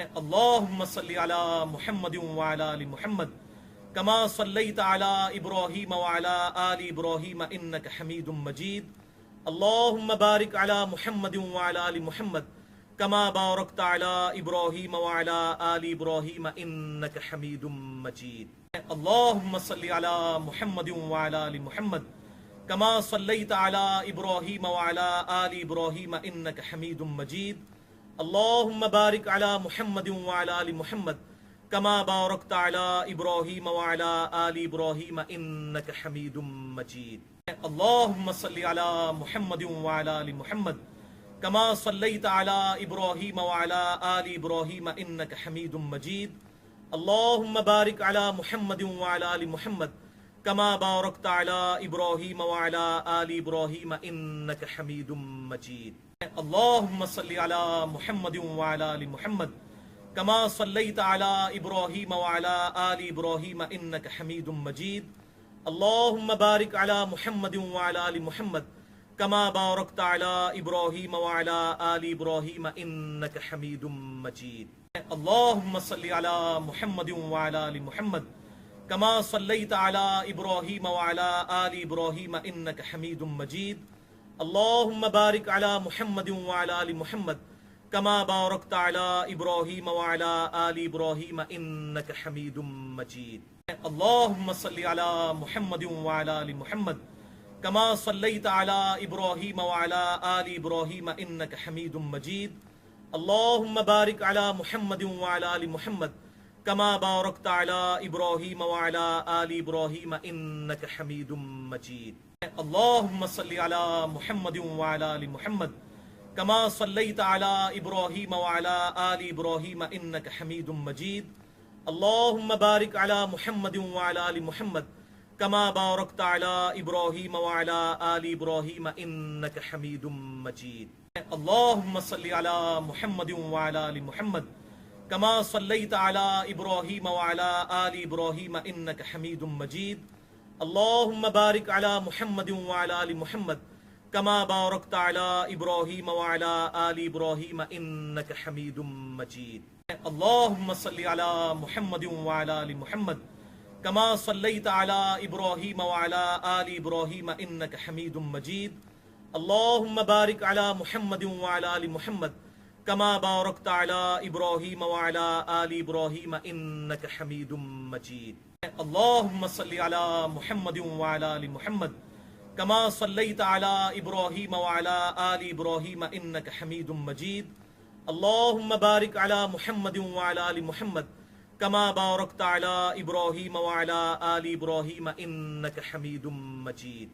اللهم صل على محمد وعلى آل محمد كما صليت على إبراهيم وعلى آل إبراهيم إنك حميد مجيد. اللهم بارك على محمد وعلى آل محمد كما باركت على إبراهيم وعلى آل إبراهيم إنك حميد مجيد. اللهم صل على محمد وعلى آل محمد كما صليت على إبراهيم وعلى آل إبراهيم إنك حميد مجيد. اللهم بارك على محمد وعلى آل محمد كما باركت على إبراهيم وعلى آل إبراهيم إنك حميد مجيد. اللهم صل على محمد وعلى آل محمد كما صليت على إبراهيم وعلى آل إبراهيم إنك حميد مجيد. اللهم بارك على محمد وعلى آل محمد كما باركت على إبراهيم وعلى آل إبراهيم إنك حميد مجيد. اللهم صل على محمد وعلى آل محمد كما صليت على إبراهيم وعلى آل إبراهيم إنك حميد مجيد. اللهم بارك على محمد وعلى آل محمد كما باركت على إبراهيم وعلى آل إبراهيم إنك حميد مجيد. اللهم صل على محمد وعلى آل محمد كما صليت على إبراهيم وعلى آل إبراهيم إنك حميد مجيد. اللهم بارك على محمد وعلى آل محمد كما باركت على إبراهيم وعلى آل إبراهيم إنك حميد مجيد. اللهم صل على محمد وعلى آل محمد كما صليت على إبراهيم وعلى آل إبراهيم إنك حميد مجيد. اللهم بارك على محمد وعلى آل محمد كما باركت على إبراهيم وعلى آل إبراهيم إنك حميد مجيد. اللهم صل على محمد وعلى آل محمد كما صليت على إبراهيم وعلى آل إبراهيم إنك حميد مجيد. اللهم بارك على محمد وعلى آل محمد كما باركت على إبراهيم وعلى آل إبراهيم إنك حميد مجيد. اللهم صل على محمد وعلى آل محمد كما صليت على إبراهيم وعلى آل إبراهيم إنك حميد مجيد. اللهم بارك على محمد وعلى آل محمد كما باركت على إبراهيم وعلى آل إبراهيم إنك حميد مجيد. اللهم صل على محمد وعلى آل محمد كما صليت على إبراهيم وعلى آل إبراهيم إنك حميد مجيد. اللهم بارك على محمد وعلى آل محمد كما باركت على إبراهيم وعلى آل إبراهيم إنك حميد مجيد. اللهم صل على محمد وعلى آل محمد كما صليت على إبراهيم وعلى آل إبراهيم إنك حميد مجيد. اللهم بارك على محمد وعلى آل محمد كما باركت على إبراهيم وعلى آل إبراهيم إنك حميد مجيد.